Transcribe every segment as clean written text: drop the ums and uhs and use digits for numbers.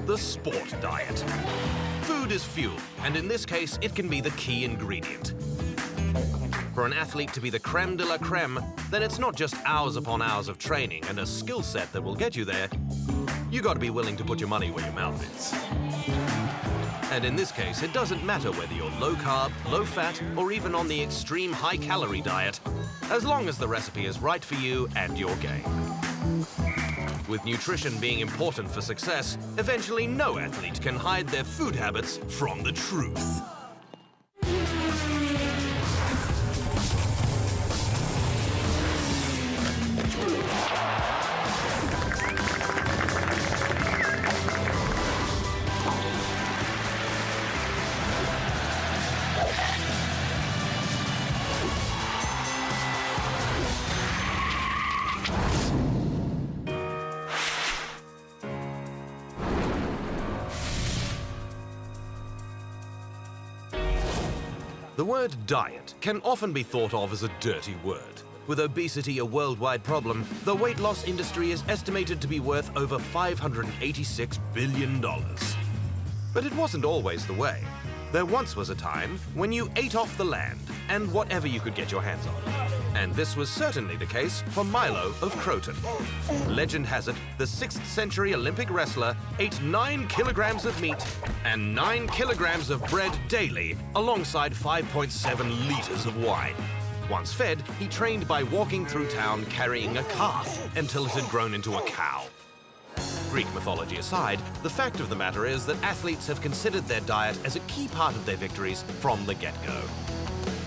the sport diet. Food is fuel, and in this case, it can be the key ingredient. For an athlete to be the creme de la creme, then it's not just hours upon hours of training and a skill set that will get you there. You got to be willing to put your money where your mouth is. And in this case, it doesn't matter whether you're low carb, low fat, or even on the extreme high calorie diet, as long as the recipe is right for you and your game. With nutrition being important for success, eventually no athlete can hide their food habits from the truth. The word diet can often be thought of as a dirty word. With obesity a worldwide problem, the weight loss industry is estimated to be worth over $586 billion. But it wasn't always the way. There once was a time when you ate off the land and whatever you could get your hands on. And this was certainly the case for Milo of Croton. Legend has it, the 6th century Olympic wrestler ate 9 kilograms of meat and 9 kilograms of bread daily, alongside 5.7 liters of wine. Once fed, he trained by walking through town carrying a calf until it had grown into a cow. Greek mythology aside, the fact of the matter is that athletes have considered their diet as a key part of their victories from the get-go.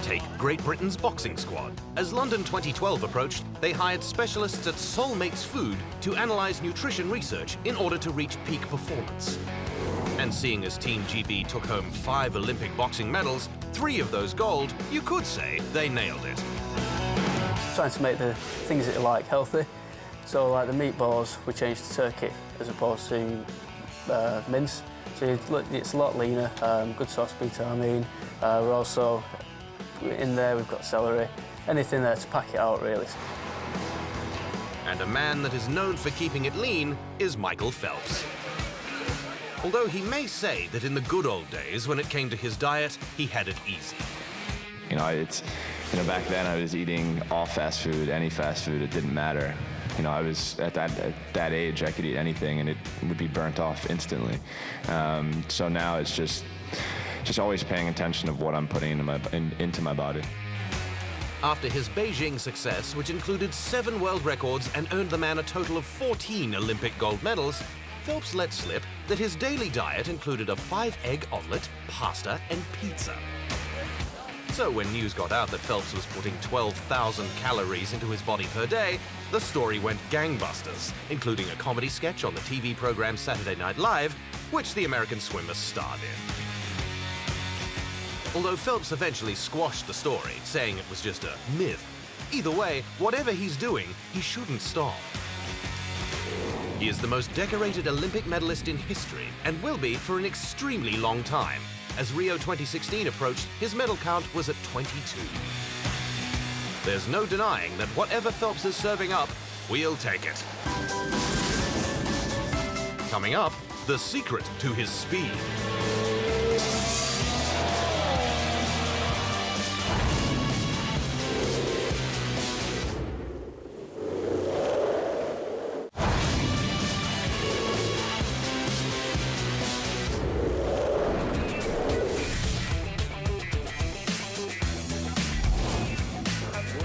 Take Great Britain's boxing squad. As London 2012 approached, they hired specialists at Soulmates Food to analyze nutrition research in order to reach peak performance. And seeing as Team GB took home 5 Olympic boxing medals, 3 of those gold, you could say they nailed it. Trying to make the things that you like healthy. So like the meatballs, we changed to turkey as opposed to mince. So it's a lot leaner, good source of beta-amine. We're also, in there we've got celery, anything there to pack it out really. And a man that is known for keeping it lean is Michael Phelps. Although he may say that in the good old days, when it came to his diet, he had it easy. Back then I was eating all fast food, any fast food, it didn't matter. I was at that age, I could eat anything and it would be burnt off instantly. So now it's just always paying attention of what I'm putting into my body. After his Beijing success, which included 7 world records and earned the man a total of 14 Olympic gold medals, Phelps let slip that his daily diet included a 5-egg omelette, pasta, and pizza. So when news got out that Phelps was putting 12,000 calories into his body per day, the story went gangbusters, including a comedy sketch on the TV program Saturday Night Live, which the American swimmer starred in. Although Phelps eventually squashed the story, saying it was just a myth. Either way, whatever he's doing, he shouldn't stop. He is the most decorated Olympic medalist in history and will be for an extremely long time. As Rio 2016 approached, his medal count was at 22. There's no denying that whatever Phelps is serving up, we'll take it. Coming up, the secret to his speed.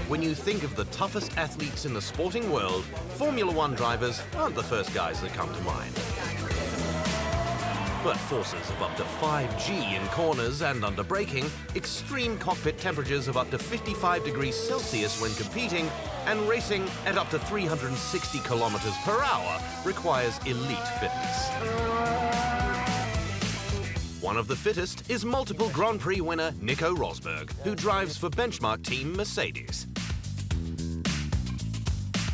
When you think of the toughest athletes in the sporting world, Formula One drivers aren't the first guys that come to mind. But forces of up to 5G in corners and under braking, extreme cockpit temperatures of up to 55 degrees Celsius when competing, and racing at up to 360 kilometers per hour requires elite fitness. One of the fittest is multiple Grand Prix winner Nico Rosberg, who drives for benchmark team Mercedes.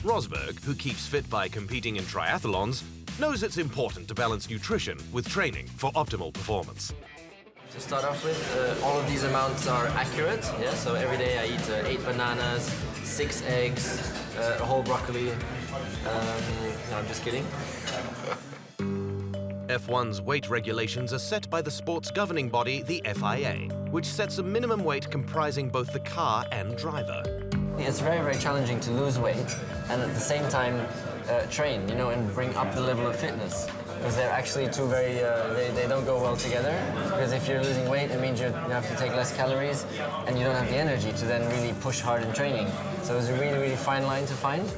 Rosberg, who keeps fit by competing in triathlons, knows it's important to balance nutrition with training for optimal performance. To start off with, all of these amounts are accurate. Yeah, so every day I eat 8 bananas, 6 eggs, a whole broccoli. No, I'm just kidding. F1's weight regulations are set by the sport's governing body, the FIA, which sets a minimum weight comprising both the car and driver. It's very, very challenging to lose weight and at the same time train, you know, and bring up the level of fitness. Because they're actually two very, they don't go well together. Because if you're losing weight, it means you have to take less calories and you don't have the energy to then really push hard in training. So it's a really, really fine line to find.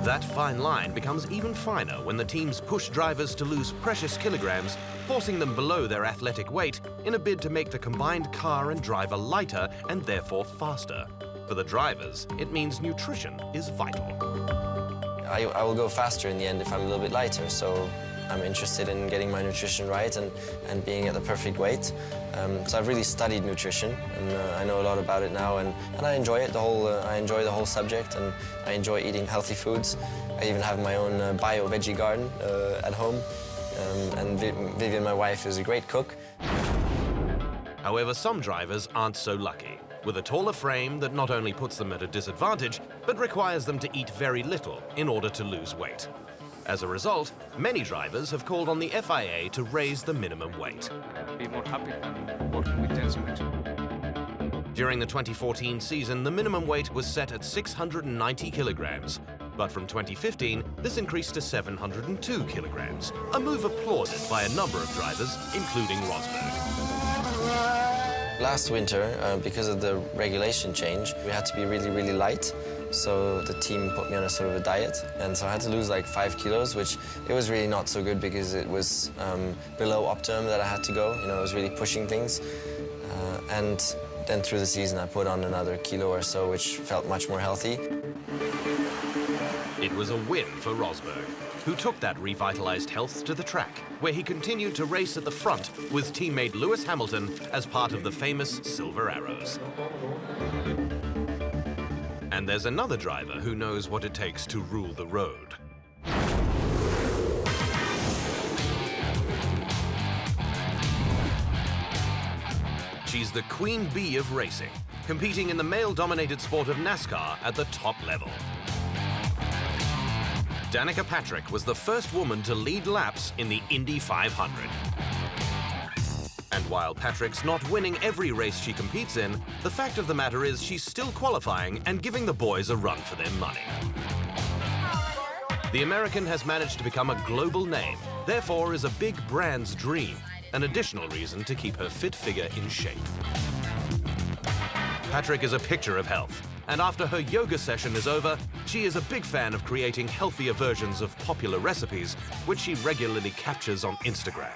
That fine line becomes even finer when the teams push drivers to lose precious kilograms, forcing them below their athletic weight in a bid to make the combined car and driver lighter and therefore faster. For the drivers, it means nutrition is vital. I will go faster in the end if I'm a little bit lighter, so I'm interested in getting my nutrition right and being at the perfect weight. So I've really studied nutrition, and I know a lot about it now, and I enjoy it. I enjoy the whole subject, and I enjoy eating healthy foods. I even have my own bio-veggie garden at home, and Vivian, my wife, is a great cook. However, some drivers aren't so lucky, with a taller frame that not only puts them at a disadvantage, but requires them to eat very little in order to lose weight. As a result, many drivers have called on the FIA to raise the minimum weight. Be more happy than working with gentlemen. During the 2014 season, the minimum weight was set at 690 kilograms. But from 2015, this increased to 702 kilograms, a move applauded by a number of drivers, including Rosberg. Last winter, because of the regulation change, we had to be really, really light. So the team put me on a sort of a diet, and so I had to lose like 5 kilos, which it was really not so good because it was below optimum that I had to go. You know, I was really pushing things. And then through the season, I put on another kilo or so, which felt much more healthy. It was a win for Rosberg, who took that revitalized health to the track, where he continued to race at the front with teammate Lewis Hamilton as part of the famous Silver Arrows. And there's another driver who knows what it takes to rule the road. She's the queen bee of racing, competing in the male-dominated sport of NASCAR at the top level. Danica Patrick was the first woman to lead laps in the Indy 500. And while Patrick's not winning every race she competes in, the fact of the matter is she's still qualifying and giving the boys a run for their money. The American has managed to become a global name, therefore is a big brand's dream, an additional reason to keep her fit figure in shape. Patrick is a picture of health, and after her yoga session is over, she is a big fan of creating healthier versions of popular recipes, which she regularly captures on Instagram.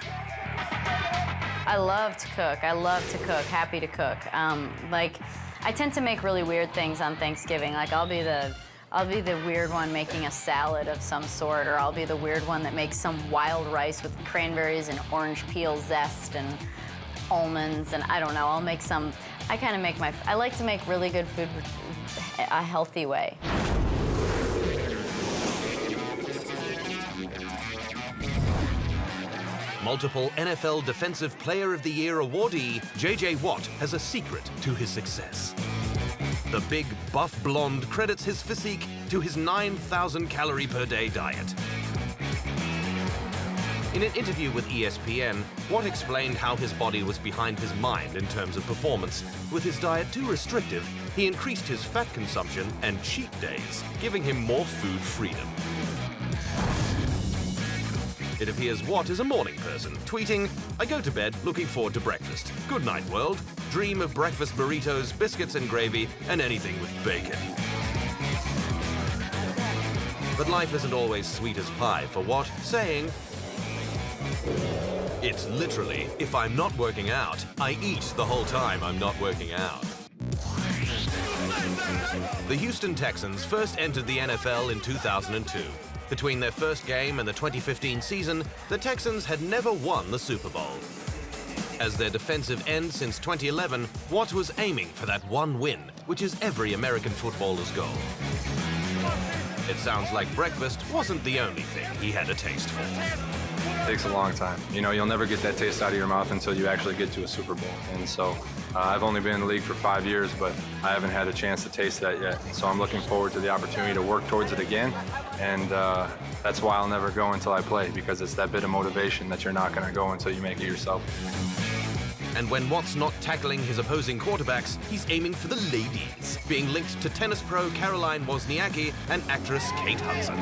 I love to cook. I love to cook. Happy to cook. Like, I tend to make really weird things on Thanksgiving. Like, I'll be the weird one making a salad of some sort, or I'll be the weird one that makes some wild rice with cranberries and orange peel zest and almonds, and I don't know. I'll make some. I like to make really good food a healthy way. Multiple NFL Defensive Player of the Year awardee, J.J. Watt has a secret to his success. The big, buff blonde credits his physique to his 9,000 calorie per day diet. In an interview with ESPN, Watt explained how his body was behind his mind in terms of performance. With his diet too restrictive, he increased his fat consumption and cheat days, giving him more food freedom. It appears Watt is a morning person, tweeting, "I go to bed looking forward to breakfast. Good night, world. Dream of breakfast burritos, biscuits and gravy, and anything with bacon." But life isn't always sweet as pie for Watt, saying, "It's literally, if I'm not working out, I eat the whole time I'm not working out." The Houston Texans first entered the NFL in 2002. Between their first game and the 2015 season, the Texans had never won the Super Bowl. As their defensive end since 2011, Watt was aiming for that one win, which is every American footballer's goal. It sounds like breakfast wasn't the only thing he had a taste for. It takes a long time. You know, you'll never get that taste out of your mouth until you actually get to a Super Bowl. And so I've only been in the league for 5 years, but I haven't had a chance to taste that yet. So I'm looking forward to the opportunity to work towards it again. And that's why I'll never go until I play, because it's that bit of motivation that you're not going to go until you make it yourself. And when Watt's not tackling his opposing quarterbacks, he's aiming for the ladies, being linked to tennis pro Caroline Wozniacki and actress Kate Hudson.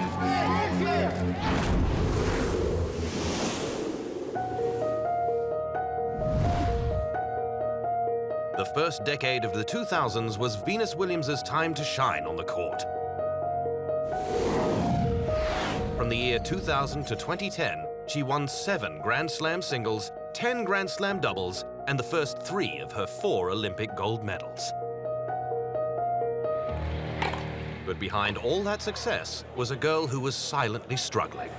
The first decade of the 2000s was Venus Williams' time to shine on the court. From the year 2000 to 2010, she won 7 Grand Slam singles, 10 Grand Slam doubles, and the first 3 of her 4 Olympic gold medals. But behind all that success was a girl who was silently struggling.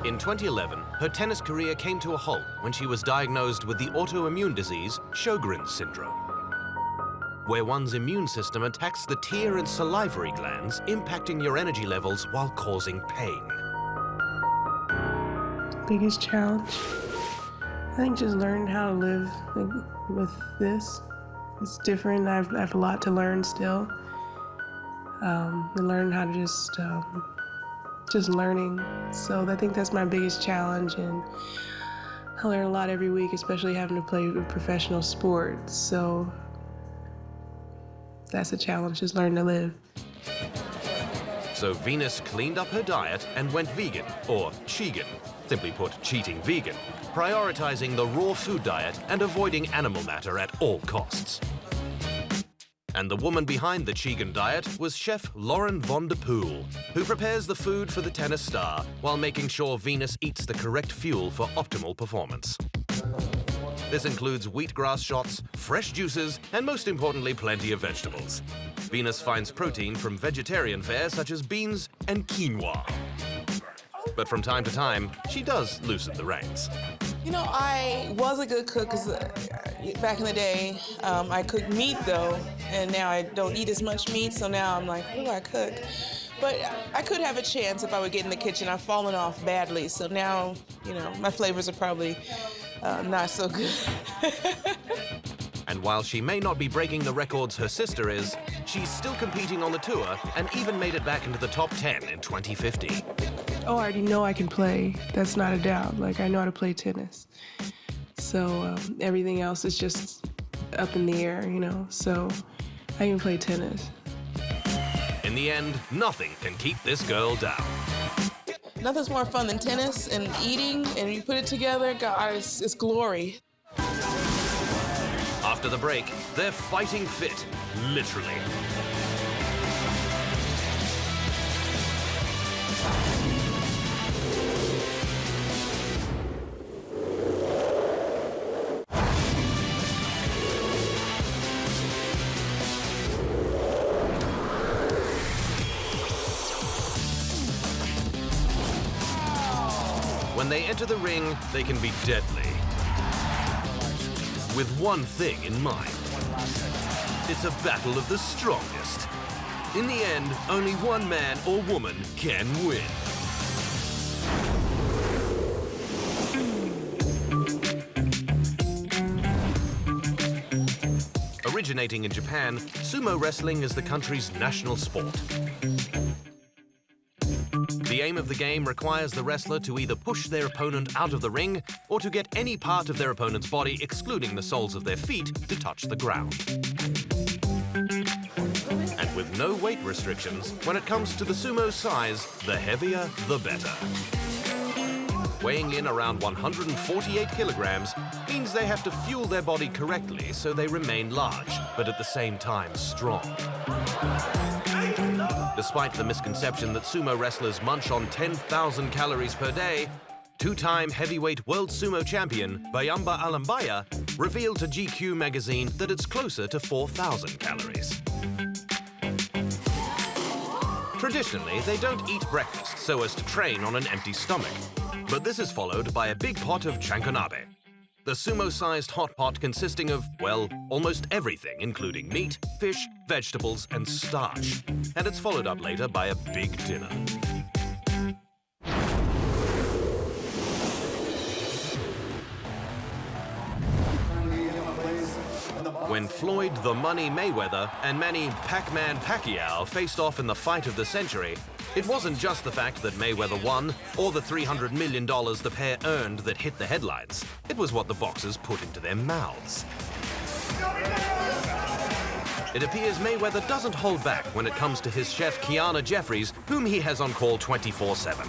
In 2011, her tennis career came to a halt when she was diagnosed with the autoimmune disease Sjogren's syndrome, where one's immune system attacks the tear and salivary glands, impacting your energy levels while causing pain. Biggest challenge? I think just learning how to live with this. It's different. I have a lot to learn still. And learn how to just learning. So I think that's my biggest challenge, and I learn a lot every week, especially having to play professional sports. So that's a challenge, just learn to live. So Venus cleaned up her diet and went vegan, or cheagan, simply put, cheating vegan, prioritizing the raw food diet and avoiding animal matter at all costs. And the woman behind the cheagan diet was chef Lauren von der Poel, who prepares the food for the tennis star while making sure Venus eats the correct fuel for optimal performance. This includes wheatgrass shots, fresh juices, and most importantly, plenty of vegetables. Venus finds protein from vegetarian fare such as beans and quinoa. But from time to time, she does loosen the reins. You know, I was a good cook back in the day. I cooked meat though, and now I don't eat as much meat, so now I'm like, what do I cook? But I could have a chance if I would get in the kitchen. I've fallen off badly, so now, you know, my flavors are probably not so good. And while she may not be breaking the records her sister is, she's still competing on the tour and even made it back into the top 10 in 2015. Oh, I already know I can play. That's not a doubt. Like, I know how to play tennis. So everything else is just up in the air, you know? So I can play tennis. In the end, nothing can keep this girl down. Nothing's more fun than tennis and eating, and you put it together, God, it's glory. After the break, they're fighting fit, literally. When they enter the ring, they can be deadly. With one thing in mind. It's a battle of the strongest. In the end, only one man or woman can win. Originating in Japan, sumo wrestling is the country's national sport. The aim of the game requires the wrestler to either push their opponent out of the ring or to get any part of their opponent's body, excluding the soles of their feet, to touch the ground. And with no weight restrictions, when it comes to the sumo size, the heavier, the better. Weighing in around 148 kilograms means they have to fuel their body correctly so they remain large, but at the same time strong. Despite the misconception that sumo wrestlers munch on 10,000 calories per day, two-time heavyweight world sumo champion Bayamba Alambaya revealed to GQ magazine that it's closer to 4,000 calories. Traditionally, they don't eat breakfast so as to train on an empty stomach, but this is followed by a big pot of chankonabe. The sumo-sized hot pot consisting of, well, almost everything, including meat, fish, vegetables, and starch. And it's followed up later by a big dinner. When Floyd the Money Mayweather and Manny Pac-Man Pacquiao faced off in the fight of the century, it wasn't just the fact that Mayweather won or the $300 million the pair earned that hit the headlines. It was what the boxers put into their mouths. It appears Mayweather doesn't hold back when it comes to his chef Kiana Jeffries, whom he has on call 24/7.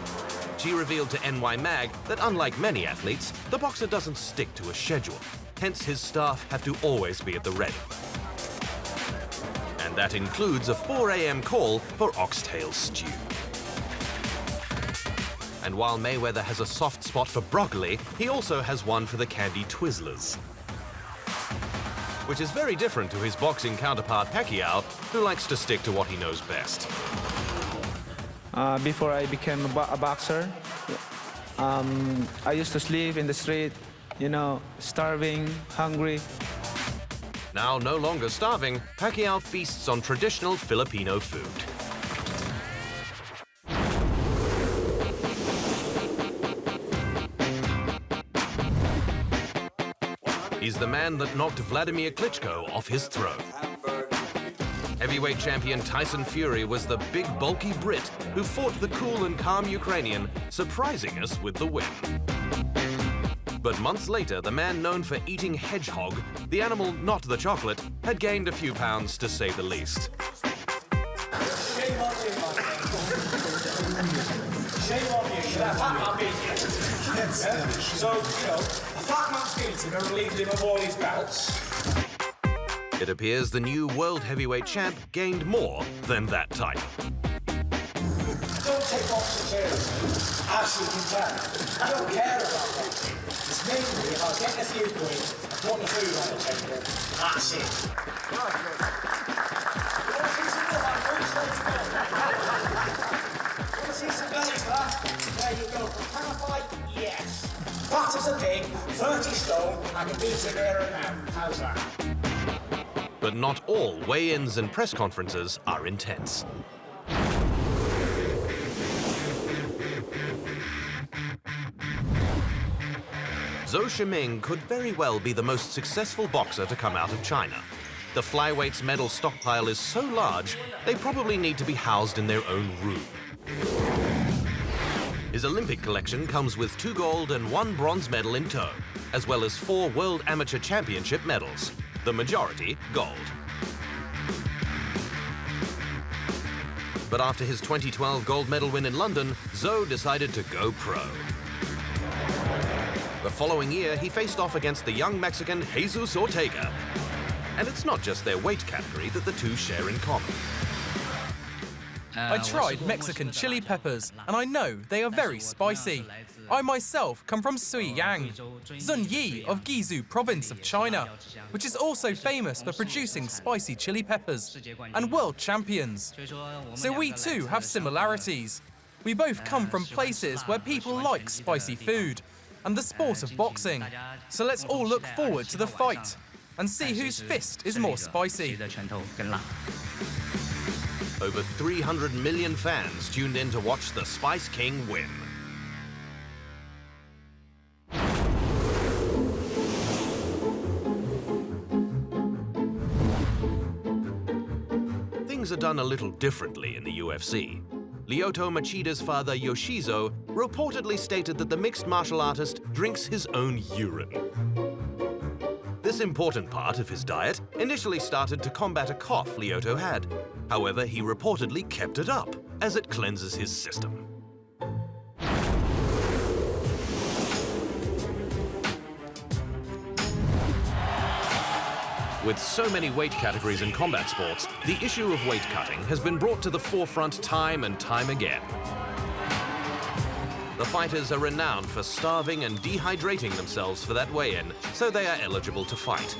She revealed to NY Mag that unlike many athletes, the boxer doesn't stick to a schedule. Hence, his staff have to always be at the ready. And that includes a 4 a.m. call for oxtail stew. And while Mayweather has a soft spot for broccoli, he also has one for the candy Twizzlers. Which is very different to his boxing counterpart Pacquiao, who likes to stick to what he knows best. Before I became a boxer, I used to sleep in the street, you know, starving, hungry. Now no longer starving, Pacquiao feasts on traditional Filipino food. He's the man that knocked Vladimir Klitschko off his throne. Heavyweight champion Tyson Fury was the big, bulky Brit who fought the cool and calm Ukrainian, surprising us with the win. But months later, the man known for eating hedgehog, the animal not the chocolate, had gained a few pounds to say the least. Shame on you, my friend. Shame on you. That fat man beat you. So, you know, a fat man's beaten and relieved him of all his belts. It appears the new world heavyweight champ gained more than that type. Don't take boxing seriously, as you can tell. I don't care about boxing. It's mainly about getting a few quid and putting the food on the table. That's it. You want to see some of that boots later on? You want to see some belly fat? There you go. Can I fight? Yes. Fat as a pig, 30 stone, I can beat him here and now. How's that? But not all weigh-ins and press conferences are intense. Zhou Shiming could very well be the most successful boxer to come out of China. The flyweights medal stockpile is so large, they probably need to be housed in their own room. His Olympic collection comes with 2 gold and 1 bronze medal in tow, as well as 4 World Amateur Championship medals, the majority gold. But after his 2012 gold medal win in London, Zhou decided to go pro. The following year, he faced off against the young Mexican Jesus Ortega. And it's not just their weight category that the two share in common. I tried Mexican chili peppers, and I know they are very spicy. I myself come from Suiyang, Zunyi of Guizhou province of China, which is also famous for producing spicy chili peppers, and world champions. So we too have similarities. We both come from places where people like spicy food, and the sport of boxing. So let's all look forward to the fight, and see whose fist is more spicy. Over 300 million fans tuned in to watch the Spice King win. Things are done a little differently in the UFC. Lyoto Machida's father, Yoshizo, reportedly stated that the mixed martial artist drinks his own urine. This important part of his diet initially started to combat a cough Lyoto had. However, he reportedly kept it up, as it cleanses his system. With so many weight categories in combat sports, the issue of weight cutting has been brought to the forefront time and time again. The fighters are renowned for starving and dehydrating themselves for that weigh-in, so they are eligible to fight.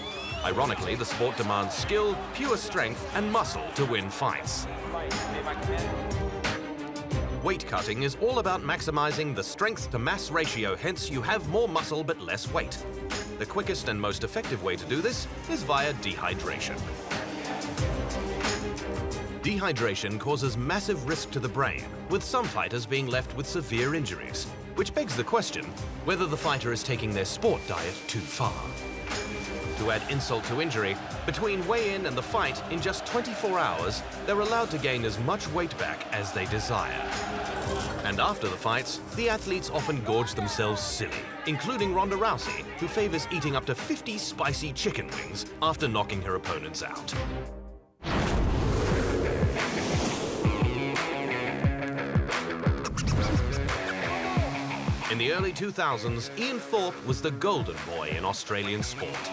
Ironically, the sport demands skill, pure strength, and muscle to win fights. Weight cutting is all about maximizing the strength to mass ratio, hence you have more muscle but less weight. The quickest and most effective way to do this is via dehydration. Dehydration causes massive risk to the brain, with some fighters being left with severe injuries, which begs the question whether the fighter is taking their sport diet too far. To add insult to injury, between weigh-in and the fight, in just 24 hours, they're allowed to gain as much weight back as they desire. And after the fights, the athletes often gorge themselves silly, including Ronda Rousey, who favors eating up to 50 spicy chicken wings after knocking her opponents out. In the early 2000s, Ian Thorpe was the golden boy in Australian sport.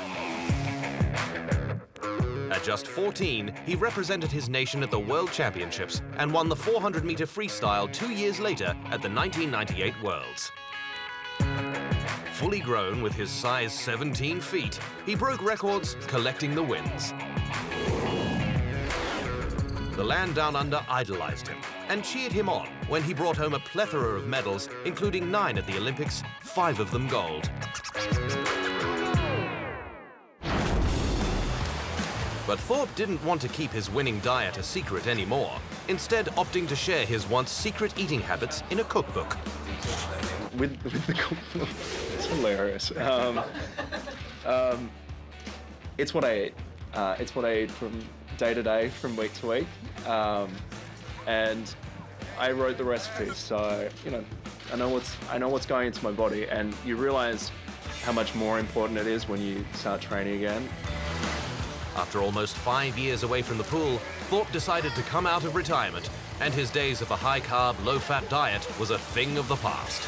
At just 14, he represented his nation at the World Championships and won the 400-meter freestyle 2 years later at the 1998 Worlds. Fully grown with his size 17 feet, he broke records collecting the wins. The land down under idolized him and cheered him on when he brought home a plethora of medals, including 9 at the Olympics, 5 of them gold. But Thorpe didn't want to keep his winning diet a secret anymore, instead opting to share his once secret eating habits in a cookbook. With the cookbook, it's hilarious. It's what I eat. It's what I eat from day to day, from week to week. And I wrote the recipes, so I know what's going into my body, and you realize how much more important it is when you start training again. After almost 5 years away from the pool, Thorpe decided to come out of retirement, and his days of a high-carb, low-fat diet was a thing of the past.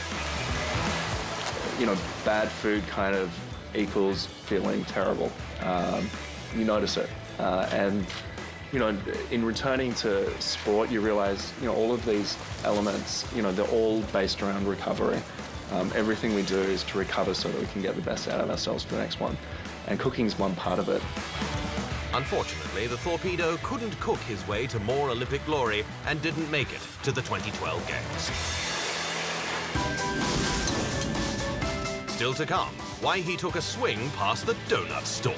Bad food kind of equals feeling terrible. You notice it, and in returning to sport, you realize, all of these elements, they're all based around recovery. Everything we do is to recover so that we can get the best out of ourselves for the next one. And cooking's one part of it. Unfortunately, the Torpedo couldn't cook his way to more Olympic glory and didn't make it to the 2012 Games. Still to come, why he took a swing past the donut store.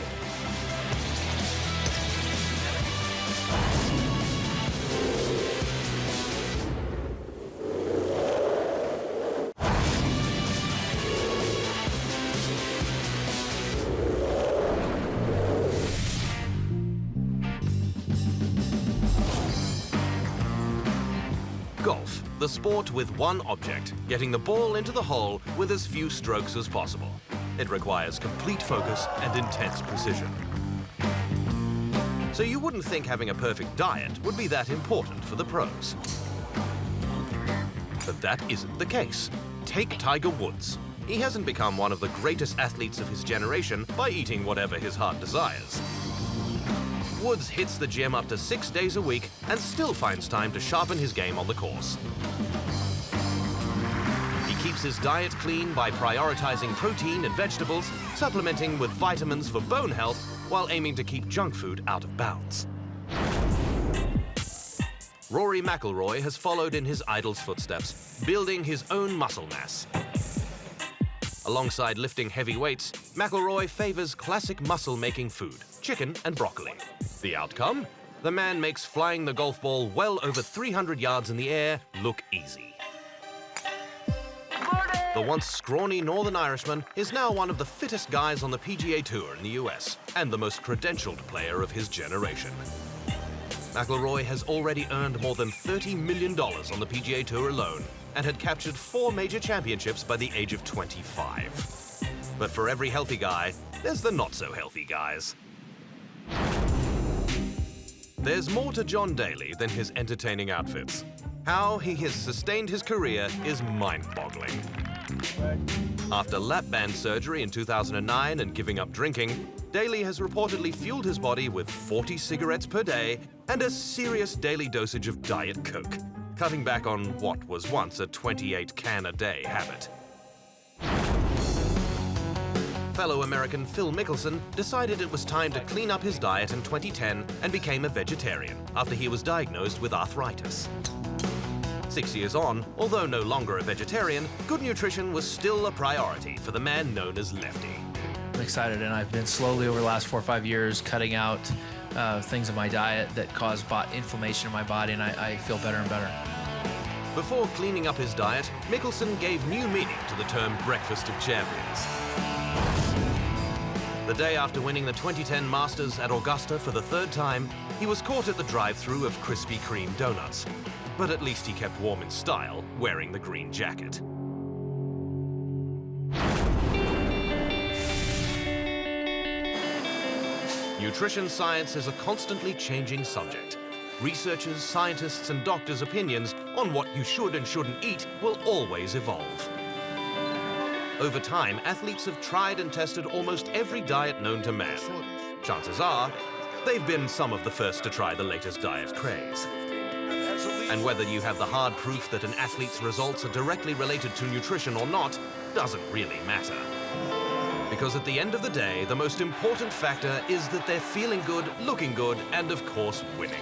Golf, the sport with one object, getting the ball into the hole with as few strokes as possible. It requires complete focus and intense precision. So you wouldn't think having a perfect diet would be that important for the pros. But that isn't the case. Take Tiger Woods. He hasn't become one of the greatest athletes of his generation by eating whatever his heart desires. Woods hits the gym up to 6 days a week and still finds time to sharpen his game on the course. He keeps his diet clean by prioritizing protein and vegetables, supplementing with vitamins for bone health, while aiming to keep junk food out of bounds. Rory McIlroy has followed in his idol's footsteps, building his own muscle mass. Alongside lifting heavy weights, McIlroy favors classic muscle-making food, chicken and broccoli. The outcome? The man makes flying the golf ball well over 300 yards in the air look easy. The once scrawny Northern Irishman is now one of the fittest guys on the PGA Tour in the US and the most credentialed player of his generation. McIlroy has already earned more than $30 million on the PGA Tour alone and had captured 4 major championships by the age of 25. But for every healthy guy, there's the not-so-healthy guys. There's more to John Daly than his entertaining outfits. How he has sustained his career is mind-boggling. After lap band surgery in 2009 and giving up drinking, Daly has reportedly fueled his body with 40 cigarettes per day and a serious daily dosage of Diet Coke, cutting back on what was once a 28-can-a-day habit. Fellow American Phil Mickelson decided it was time to clean up his diet in 2010 and became a vegetarian after he was diagnosed with arthritis. 6 years on, although no longer a vegetarian, good nutrition was still a priority for the man known as Lefty. I'm excited, and I've been slowly over the last 4 or 5 years cutting out things in my diet that cause inflammation in my body, and I feel better and better. Before cleaning up his diet, Mickelson gave new meaning to the term breakfast of champions. The day after winning the 2010 Masters at Augusta for the 3rd time, he was caught at the drive-thru of Krispy Kreme donuts. But at least he kept warm in style, wearing the green jacket. Nutrition science is a constantly changing subject. Researchers, scientists, and doctors' opinions on what you should and shouldn't eat will always evolve. Over time, athletes have tried and tested almost every diet known to man. Chances are, they've been some of the first to try the latest diet craze. And whether you have the hard proof that an athlete's results are directly related to nutrition or not, doesn't really matter. Because at the end of the day, the most important factor is that they're feeling good, looking good, and of course, winning.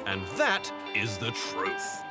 And that is the truth.